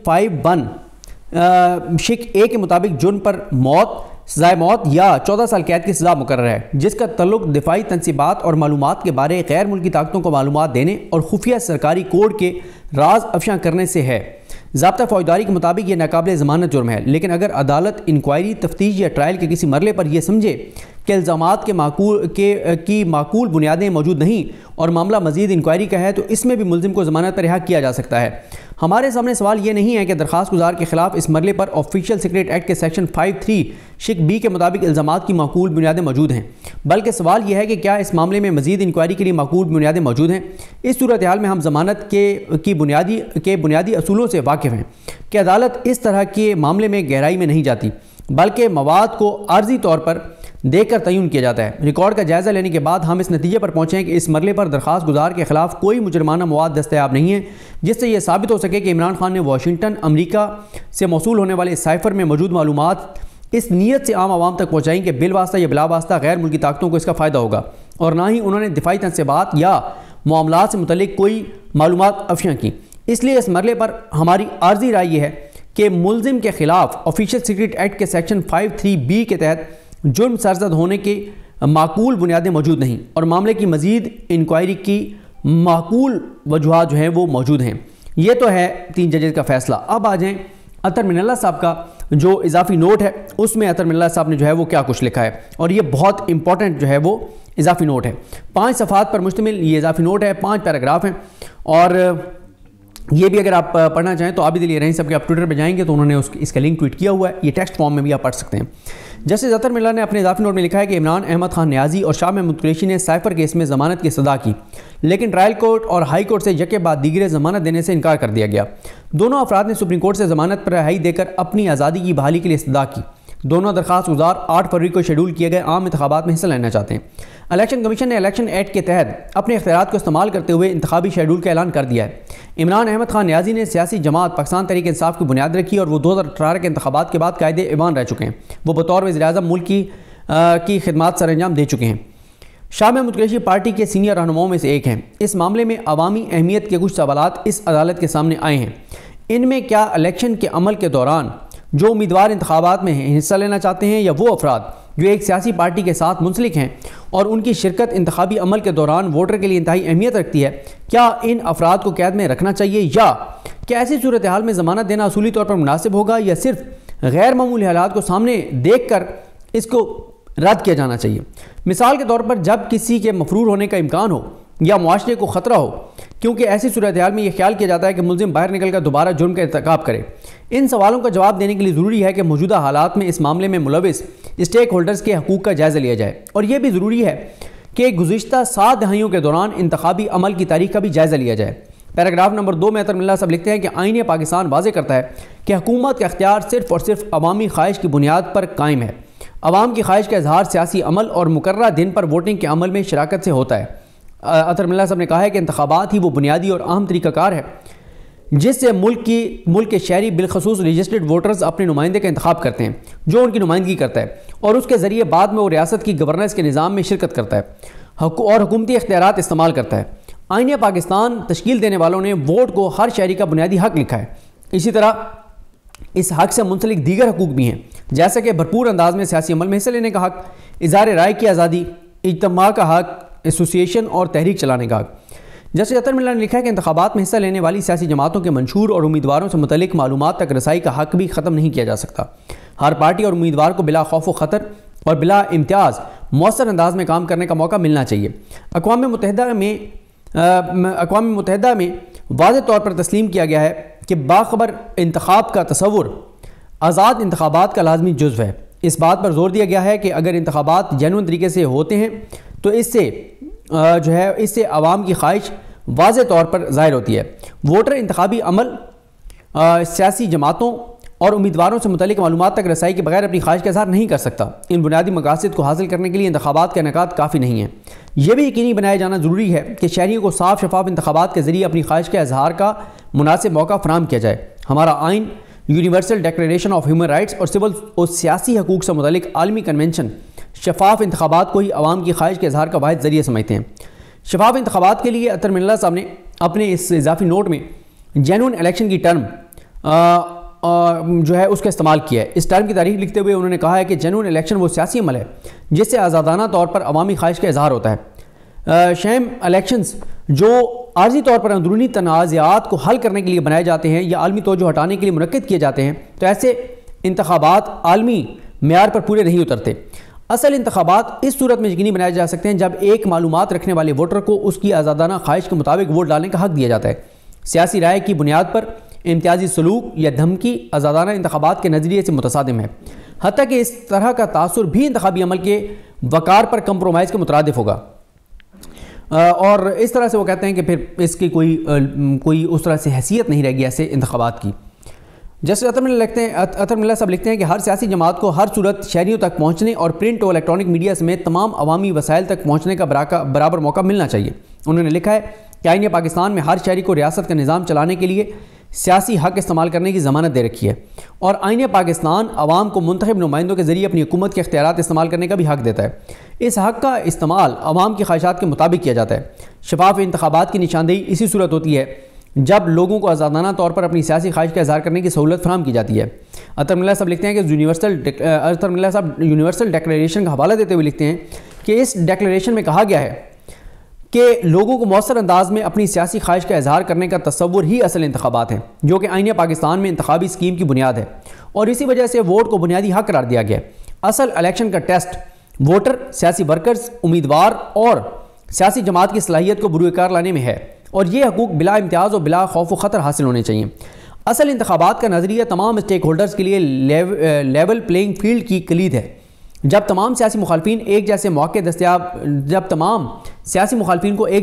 51 شق اے کے مطابق جرم پر موت، سزائے موت یا 14 سال قید کی سزا مقرر ہے، جس کا تعلق دفاعی تنصیبات اور معلومات کے بارے غیر ملکی طاقتوں کو معلومات دینے اور خفیہ سرکاری کوڈ کے راز افشاں کرنے سے ہے۔ ضابطہ فوجداری کے مطابق یہ ناقابل ضمانت جرم ہے، لیکن اگر عدالت انکوائری، تفتیش یا ٹرائل کے کسی مرحلے پر یہ سمجھے کہ الزامات کی معقول بنیادیں موجود نہیں اور معاملہ مزید انکوائری کا ہے تو اس میں بھی ملزم کو ضمانت پر رہا کیا جا سکتا ہے۔ ہمارے سامنے سوال یہ نہیں ہے کہ درخواست گزار کے خلاف اس مرحلے پر آفیشل سیکریٹ ایکٹ کے سیکشن 53 شق بی کے مطابق الزامات کی معقول بنیادیں موجود ہیں، بلکہ سوال یہ ہے کہ کیا اس معاملے میں مزید انکوائری کے لیے معقول بنیادیں موجود ہیں۔ اس صورتحال میں ہم ضمانت کے بنیادی اصولوں سے واقف ہیں کہ عدالت اس طرح کے معاملے میں گہرائی میں نہیں جاتی، بلکہ مواد کو عارضی طور پر دیکھ کر تعین کیا جاتا ہے۔ ریکارڈ کا جائزہ لینے کے بعد ہم اس نتیجے پر پہنچے ہیں کہ اس مرحلے پر درخواست گزار کے خلاف کوئی مجرمانہ مواد دستیاب نہیں ہے جس سے یہ ثابت ہو سکے کہ عمران خان نے واشنگٹن، امریکہ سے موصول ہونے والے سائفر میں موجود معلومات اس نیت سے عام عوام تک پہنچائیں کہ بالواسطہ یا بلا واسطہ غیر ملکی طاقتوں کو اس کا فائدہ ہوگا، اور نہ ہی انہوں نے دفاعی تنصیبات یا معاملات سے متعلق کوئی معلومات افشاں کی۔ اس لیے اس مرحلے پر ہماری عارضی رائے یہ ہے کہ ملزم کے خلاف آفیشل سیکریٹ ایکٹ کے سیکشن 53B کے تحت جرم سرزد ہونے کے معقول بنیادیں موجود نہیں اور معاملے کی مزید انکوائری کی معقول وجوہات جو ہیں وہ موجود ہیں۔ یہ تو ہے 3 ججز کا فیصلہ۔ اب آ جائیں عطر من اللہ صاحب کا جو اضافی نوٹ ہے، اس میں عطر من اللہ صاحب نے جو ہے وہ کیا کچھ لکھا ہے، اور یہ بہت امپورٹنٹ جو ہے وہ اضافی نوٹ ہے۔ 5 صفحات پر مشتمل یہ اضافی نوٹ ہے، 5 پیراگراف ہیں، اور یہ بھی اگر آپ پڑھنا چاہیں تو عابد علی ارائیں صاحب کے آپ ٹویٹر پہ جائیں گے تو انہوں نے اس کا لنک ٹویٹ کیا ہوا ہے، یہ ٹیکسٹ فارم میں بھی آپ پڑھ سکتے ہیں۔ جسٹس عطر من اللہ نے اپنے اضافی نوٹ میں لکھا ہے کہ عمران احمد خان نیازی اور شاہ محمود قریشی نے سائفر کیس میں ضمانت کی استدعا کی، لیکن ٹرائل کورٹ اور ہائی کورٹ سے یکے بعد دیگرے ضمانت دینے سے انکار کر دیا گیا۔ دونوں افراد نے سپریم کورٹ سے ضمانت پر رہائی دے کر اپنی آزادی کی بحالی کے لیے استدعا کی۔ دونوں درخواست گزار 8 فروری کو شیڈول کیے گئے عام انتخابات میں حصہ لینا چاہتے ہیں۔ الیکشن کمیشن نے الیکشن ایکٹ کے تحت اپنے اختیارات کو استعمال کرتے ہوئے انتخابی شیڈول کا اعلان کر دیا ہے۔ عمران احمد خان نیازی نے سیاسی جماعت پاکستان تحریک انصاف کی بنیاد رکھی اور وہ 2018 کے انتخابات کے بعد قائد ایوان رہ چکے ہیں۔ وہ بطور وزیر اعظم ملک کی خدمات سر انجام دے چکے ہیں۔ شاہ محمود قریشی پارٹی کے سینئر رہنماؤں میں سے ایک ہیں۔ اس معاملے میں عوامی اہمیت کے کچھ سوالات اس عدالت کے سامنے آئے ہیں۔ ان میں کیا الیکشن کے عمل کے دوران جو امیدوار انتخابات میں حصہ لینا چاہتے ہیں یا وہ افراد جو ایک سیاسی پارٹی کے ساتھ منسلک ہیں اور ان کی شرکت انتخابی عمل کے دوران ووٹر کے لیے انتہائی اہمیت رکھتی ہے، کیا ان افراد کو قید میں رکھنا چاہیے، یا کیا ایسی صورتحال میں ضمانت دینا اصولی طور پر مناسب ہوگا، یا صرف غیر معمولی حالات کو سامنے دیکھ کر اس کو رد کیا جانا چاہیے۔ مثال کے طور پر جب کسی کے مفرور ہونے کا امکان ہو یا معاشرے کو خطرہ ہو، کیونکہ ایسی صورتحال میں یہ خیال کیا جاتا ہے کہ ملزم باہر نکل کر دوبارہ جرم کا ارتکاب کرے۔ ان سوالوں کا جواب دینے کے لیے ضروری ہے کہ موجودہ حالات میں اس معاملے میں ملوث اسٹیک ہولڈرز کے حقوق کا جائزہ لیا جائے، اور یہ بھی ضروری ہے کہ گزشتہ 7 دہائیوں کے دوران انتخابی عمل کی تاریخ کا بھی جائزہ لیا جائے۔ پیراگراف نمبر 2 میں عطر من اللہ صاحب لکھتے ہیں کہ آئین پاکستان واضح کرتا ہے کہ حکومت کا اختیار صرف اور صرف عوامی خواہش کی بنیاد پر قائم ہے۔ عوام کی خواہش کا اظہار سیاسی عمل اور مقررہ دن پر ووٹنگ کے عمل میں شراکت سے ہوتا ہے۔ عطر من اللہ صاحب نے کہا ہے کہ انتخابات ہی وہ بنیادی اور اہم طریقہ کار ہے جس سے ملک کے شہری بالخصوص رجسٹرڈ ووٹرز اپنے نمائندے کا انتخاب کرتے ہیں جو ان کی نمائندگی کرتا ہے، اور اس کے ذریعے بعد میں وہ ریاست کی گورننس کے نظام میں شرکت کرتا ہے اور حکومتی اختیارات استعمال کرتا ہے۔ آئین پاکستان تشکیل دینے والوں نے ووٹ کو ہر شہری کا بنیادی حق لکھا ہے۔ اسی طرح اس حق سے منسلک دیگر حقوق بھی ہیں، جیسے کہ بھرپور انداز میں سیاسی عمل میں حصہ لینے کا حق، اظہار رائے کی آزادی، اجتماع کا حق، ایسوسیشن اور تحریک چلانے کا حق۔ جیسے عطر من اللہ نے لکھا ہے کہ انتخابات میں حصہ لینے والی سیاسی جماعتوں کے منشور اور امیدواروں سے متعلق معلومات تک رسائی کا حق بھی ختم نہیں کیا جا سکتا۔ ہر پارٹی اور امیدوار کو بلا خوف و خطر اور بلا امتیاز مؤثر انداز میں کام کرنے کا موقع ملنا چاہیے۔ اقوام متحدہ میں واضح طور پر تسلیم کیا گیا ہے کہ باخبر انتخاب کا تصور آزاد انتخابات کا لازمی جزو ہے۔ اس بات پر زور دیا گیا ہے کہ اگر انتخابات جینوئن طریقے سے ہوتے ہیں تو اس سے عوام کی خواہش واضح طور پر ظاہر ہوتی ہے۔ ووٹر انتخابی عمل، سیاسی جماعتوں اور امیدواروں سے متعلق معلومات تک رسائی کے بغیر اپنی خواہش کا اظہار نہیں کر سکتا۔ ان بنیادی مقاصد کو حاصل کرنے کے لیے انتخابات کا انعقاد کافی نہیں ہے۔ یہ بھی یقینی بنایا جانا ضروری ہے کہ شہریوں کو صاف شفاف انتخابات کے ذریعے اپنی خواہش کے اظہار کا مناسب موقع فراہم کیا جائے۔ ہمارا آئین، universal declaration of human rights اور سول اور سیاسی حقوق سے متعلق عالمی کنونشن شفاف انتخابات کو ہی عوام کی خواہش کے اظہار کا واحد ذریعہ سمجھتے ہیں۔ شفاف انتخابات کے لیے عطر من اللہ صاحب نے اپنے اس اضافی نوٹ میں جینوئن الیکشن کی ٹرم جو ہے اس کا استعمال کیا ہے۔ اس ٹرم کی تاریخ لکھتے ہوئے انہوں نے کہا ہے کہ جنون الیکشن وہ سیاسی عمل ہے جس سے آزادانہ طور پر عوامی خواہش کا اظہار ہوتا ہے۔ شیم الیکشنز جو عارضی طور پر اندرونی تنازعات کو حل کرنے کے لیے بنائے جاتے ہیں یا عالمی توجہ ہٹانے کے لیے منعقد کیے جاتے ہیں، تو ایسے انتخابات عالمی معیار پر پورے نہیں اترتے۔ اصل انتخابات اس صورت میں یقینی بنائے جا سکتے ہیں جب ایک معلومات رکھنے والے ووٹر کو اس کی آزادانہ خواہش کے مطابق ووٹ ڈالنے کا حق دیا جاتا ہے۔ سیاسی رائے کی بنیاد پر امتیازی سلوک یا دھمکی آزادانہ انتخابات کے نظریے سے متصادم ہے، حتیٰ کہ اس طرح کا تاثر بھی انتخابی عمل کے وقار پر کمپرومائز کے مترادف ہوگا۔ اور اس طرح سے وہ کہتے ہیں کہ پھر اس کی کوئی اس طرح سے حیثیت نہیں رہ گی ایسے انتخابات کی۔ جیسے عطر ملا صاحب لکھتے ہیں کہ ہر سیاسی جماعت کو ہر صورت شہریوں تک پہنچنے اور پرنٹ اور الیکٹرانک میڈیا سمیت تمام عوامی وسائل تک پہنچنے کا برابر موقع ملنا چاہیے۔ انہوں نے لکھا ہے کہ آئین پاکستان میں ہر شہری کو ریاست کا نظام چلانے کے لیے سیاسی حق استعمال کرنے کی ضمانت دے رکھی ہے، اور آئین پاکستان عوام کو منتخب نمائندوں کے ذریعے اپنی حکومت کے اختیارات استعمال کرنے کا بھی حق دیتا ہے۔ اس حق کا استعمال عوام کی خواہشات کے مطابق کیا جاتا ہے۔ شفاف انتخابات کی نشاندہی اسی صورت ہوتی ہے جب لوگوں کو آزادانہ طور پر اپنی سیاسی خواہش کا اظہار کرنے کی سہولت فراہم کی جاتی ہے۔ عطر ملا صاحب لکھتے ہیں کہ یونیورسل ڈیکلیریشن کا حوالہ دیتے ہوئے لکھتے ہیں کہ اس ڈیکلیریشن میں کہا گیا ہے کہ لوگوں کو مؤثر انداز میں اپنی سیاسی خواہش کا اظہار کرنے کا تصور ہی اصل انتخابات ہیں، جو کہ آئین پاکستان میں انتخابی اسکیم کی بنیاد ہے، اور اسی وجہ سے ووٹ کو بنیادی حق قرار دیا گیا۔ اصل الیکشن کا ٹیسٹ ووٹر، سیاسی ورکرز، امیدوار اور سیاسی جماعت کی صلاحیت کو بروئے کار لانے میں ہے، اور یہ حقوق بلا امتیاز اور بلا خوف و خطر حاصل ہونے چاہییں۔ اصل انتخابات کا نظریہ تمام اسٹیک ہولڈرز کے لیے لیول پلینگ فیلڈ کی کلید ہے۔ جب تمام سیاسی مخالفین کو ایک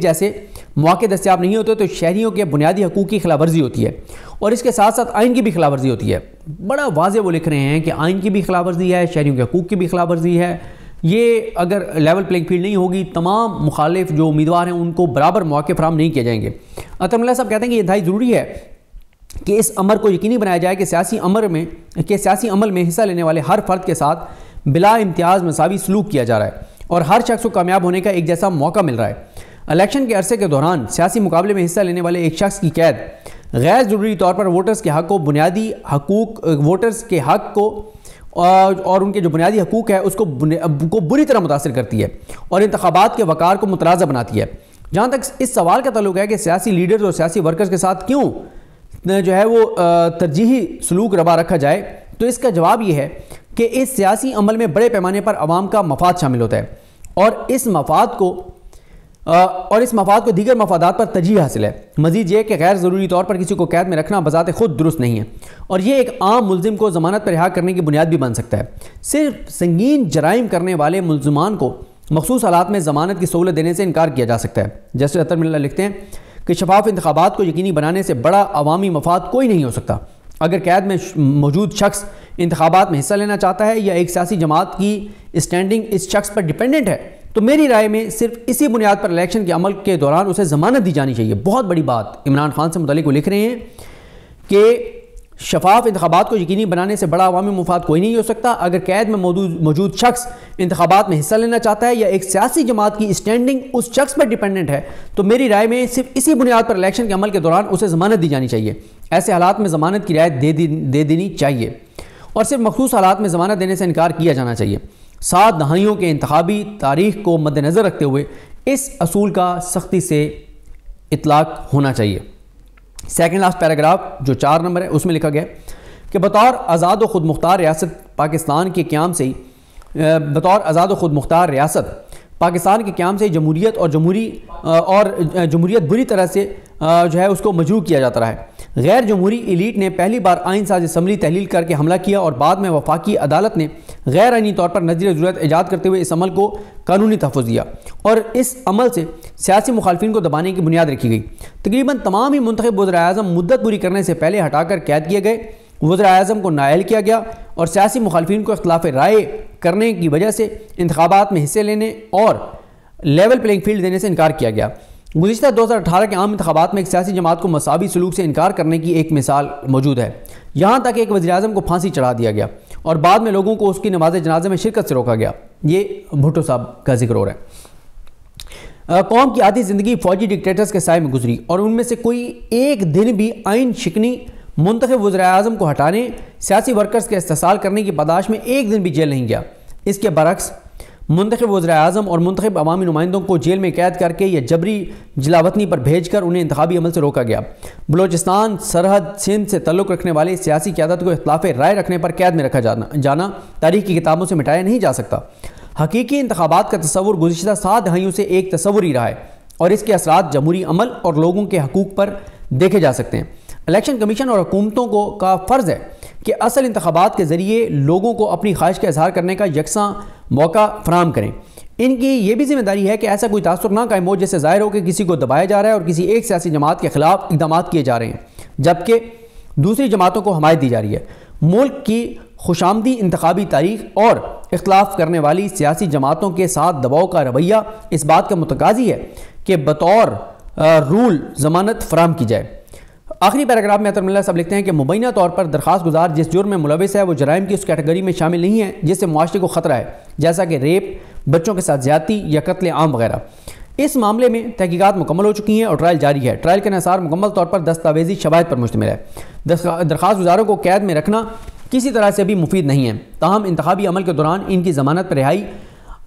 جیسے مواقع دستیاب نہیں ہوتے تو شہریوں کے بنیادی حقوق کی خلاف ورزی ہوتی ہے، اور اس کے ساتھ ساتھ آئین کی بھی خلاف ورزی ہوتی ہے۔ بڑا واضح وہ لکھ رہے ہیں کہ آئین کی بھی خلاف ورزی ہے، شہریوں کے حقوق کی بھی خلاف ورزی ہے۔ یہ اگر لیول پلینگ فیلڈ نہیں ہوگی، تمام مخالف جو امیدوار ہیں ان کو برابر مواقع فراہم نہیں کیے جائیں گے۔ عطر ملا صاحب کہتے ہیں کہ یہ انتہائی ضروری ہے کہ اس امر کو یقینی بنایا جائے کہ سیاسی عمل میں حصہ لینے والے ہر فرد کے ساتھ بلا امتیاز مساوی سلوک کیا جا رہا ہے، اور ہر شخص کو کامیاب ہونے کا ایک جیسا موقع مل رہا ہے۔ الیکشن کے عرصے کے دوران سیاسی مقابلے میں حصہ لینے والے ایک شخص کی قید غیر ضروری طور پر ووٹرز کے حق کو اور ان کے جو بنیادی حقوق ہے اس کو بری طرح متاثر کرتی ہے، اور انتخابات کے وقار کو متنازع بناتی ہے۔ جہاں تک اس سوال کا تعلق ہے کہ سیاسی لیڈرز اور سیاسی ورکرز کے ساتھ کیوں جو ہے وہ ترجیحی سلوک روا رکھا جائے، تو اس کا جواب یہ ہے کہ اس سیاسی عمل میں بڑے پیمانے پر عوام کا مفاد شامل ہوتا ہے، اور اس مفاد کو دیگر مفادات پر ترجیح حاصل ہے۔ مزید یہ کہ غیر ضروری طور پر کسی کو قید میں رکھنا بذات خود درست نہیں ہے، اور یہ ایک عام ملزم کو ضمانت پر رہا کرنے کی بنیاد بھی بن سکتا ہے۔ صرف سنگین جرائم کرنے والے ملزمان کو مخصوص حالات میں ضمانت کی سہولت دینے سے انکار کیا جا سکتا ہے۔ جیسے عطر ملا لکھتے ہیں کہ شفاف انتخابات کو یقینی بنانے سے بڑا عوامی مفاد کوئی نہیں ہو سکتا۔ اگر قید میں موجود شخص انتخابات میں حصہ لینا چاہتا ہے یا ایک سیاسی جماعت کی اسٹینڈنگ اس شخص پر ڈیپینڈنٹ ہے، تو میری رائے میں صرف اسی بنیاد پر الیکشن کے عمل کے دوران اسے ضمانت دی جانی چاہیے۔ بہت بڑی بات عمران خان سے متعلق وہ لکھ رہے ہیں کہ شفاف انتخابات کو یقینی بنانے سے بڑا عوامی مفاد کوئی نہیں ہو سکتا۔ اگر قید میں موجود شخص انتخابات میں حصہ لینا چاہتا ہے یا ایک سیاسی جماعت کی اسٹینڈنگ اس شخص پر ڈیپینڈنٹ ہے، تو میری رائے میں صرف اسی بنیاد پر الیکشن کے عمل کے دوران اسے ضمانت دی جانی چاہیے۔ ایسے حالات میں ضمانت کی رعایت دے دینی چاہیے، اور صرف مخصوص حالات میں ضمانت دینے سے انکار کیا جانا چاہیے۔ 7 دہائیوں کے انتخابی تاریخ کو مد نظر رکھتے ہوئے اس اصول کا سختی سے اطلاق ہونا چاہیے۔ سیکنڈ لاسٹ پیراگراف جو 4 نمبر ہے اس میں لکھا گیا کہ بطور آزاد و خود مختار ریاست پاکستان کے قیام سے جمہوریت اور جمہوریت بری طرح سے جو ہے اس کو مجروح کیا جاتا رہا ہے۔ غیر جمہوری ایلیٹ نے پہلی بار آئین ساز اسمبلی تحلیل کر کے حملہ کیا، اور بعد میں وفاقی عدالت نے غیر آئینی طور پر نظر ضرورت ایجاد کرتے ہوئے اس عمل کو قانونی تحفظ دیا، اور اس عمل سے سیاسی مخالفین کو دبانے کی بنیاد رکھی گئی۔ تقریباً تمام ہی منتخب وزراء اعظم مدت پوری کرنے سے پہلے ہٹا کر قید کیے گئے، وزراء اعظم کو نااہل کیا گیا، اور سیاسی مخالفین کو اختلاف رائے کرنے کی وجہ سے انتخابات میں حصے لینے اور لیول پلینگ فیلڈ دینے سے انکار کیا گیا۔ گزشتہ 2018 کے عام انتخابات میں ایک سیاسی جماعت کو مساوی سلوک سے انکار کرنے کی ایک مثال موجود ہے، یہاں تک ایک وزیر اعظم کو پھانسی چڑھا دیا گیا اور بعد میں لوگوں کو اس کی نماز جنازے میں شرکت سے روکا گیا۔ یہ بھٹو صاحب کا ذکر ہو رہا ہے۔ قوم کی آدھی زندگی فوجی ڈکٹیٹرز کے سائے میں گزری، اور ان میں سے کوئی ایک دن بھی آئین شکنی منتخب وزیر اعظم کو ہٹانے، سیاسی ورکرز کے استحصال کرنے کی پاداش میں ایک دن بھی جیل نہیں گیا۔ اس کے برعکس منتخب وزیر اعظم اور منتخب عوامی نمائندوں کو جیل میں قید کر کے یا جبری جلاوطنی پر بھیج کر انہیں انتخابی عمل سے روکا گیا۔ بلوچستان سرحد سندھ سے تعلق رکھنے والے سیاسی قیادت کو اختلاف رائے رکھنے پر قید میں رکھا جانا تاریخ کی کتابوں سے مٹایا نہیں جا سکتا۔ حقیقی انتخابات کا تصور گزشتہ 7 دہائیوں سے ایک تصور ہی رہا ہے، اور اس کے اثرات جمہوری عمل اور لوگوں کے حقوق پر دیکھے جا سکتے ہیں۔ الیکشن کمیشن اور حکومتوں کا فرض ہے کہ اصل انتخابات کے ذریعے لوگوں کو اپنی خواہش کا اظہار کرنے کا یکساں موقع فراہم کریں۔ ان کی یہ بھی ذمہ داری ہے کہ ایسا کوئی تاثر نہ قائم ہو جس سے ظاہر ہو کہ کسی کو دبایا جا رہا ہے اور کسی ایک سیاسی جماعت کے خلاف اقدامات کیے جا رہے ہیں، جبکہ دوسری جماعتوں کو حمایت دی جا رہی ہے۔ ملک کی خوشامدی انتخابی تاریخ اور اختلاف کرنے والی سیاسی جماعتوں کے ساتھ دباؤ کا رویہ اس بات کا متقاضی ہے کہ بطور رول ضمانت فراہم کی جائے۔ آخری پیراگراف میں عطر ملا صاحب لکھتے ہیں کہ مبینہ طور پر درخواست گزار جس جرم میں ملوث ہے وہ جرائم کی اس کیٹیگری میں شامل نہیں ہے جس سے معاشرے کو خطرہ ہے، جیسا کہ ریپ، بچوں کے ساتھ زیادتی یا قتل عام وغیرہ۔ اس معاملے میں تحقیقات مکمل ہو چکی ہیں اور ٹرائل جاری ہے۔ ٹرائل کے انحصار مکمل طور پر دستاویزی شواہد پر مشتمل ہے۔ درخواست گزاروں کو قید میں رکھنا کسی طرح سے بھی مفید نہیں ہے، تاہم انتخابی عمل کے دوران ان کی ضمانت پر رہائی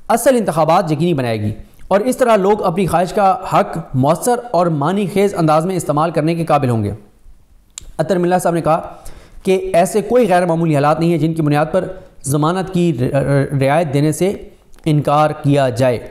اصل انتخابات یقینی بنائے گی، اور اس طرح لوگ اپنی خواہش کا حق مؤثر اور معنی خیز انداز میں استعمال کرنے کے قابل ہوں گے۔ عطر ملا صاحب نے کہا کہ ایسے کوئی غیر معمولی حالات نہیں ہیں جن کی بنیاد پر ضمانت کی رعایت دینے سے انکار کیا جائے۔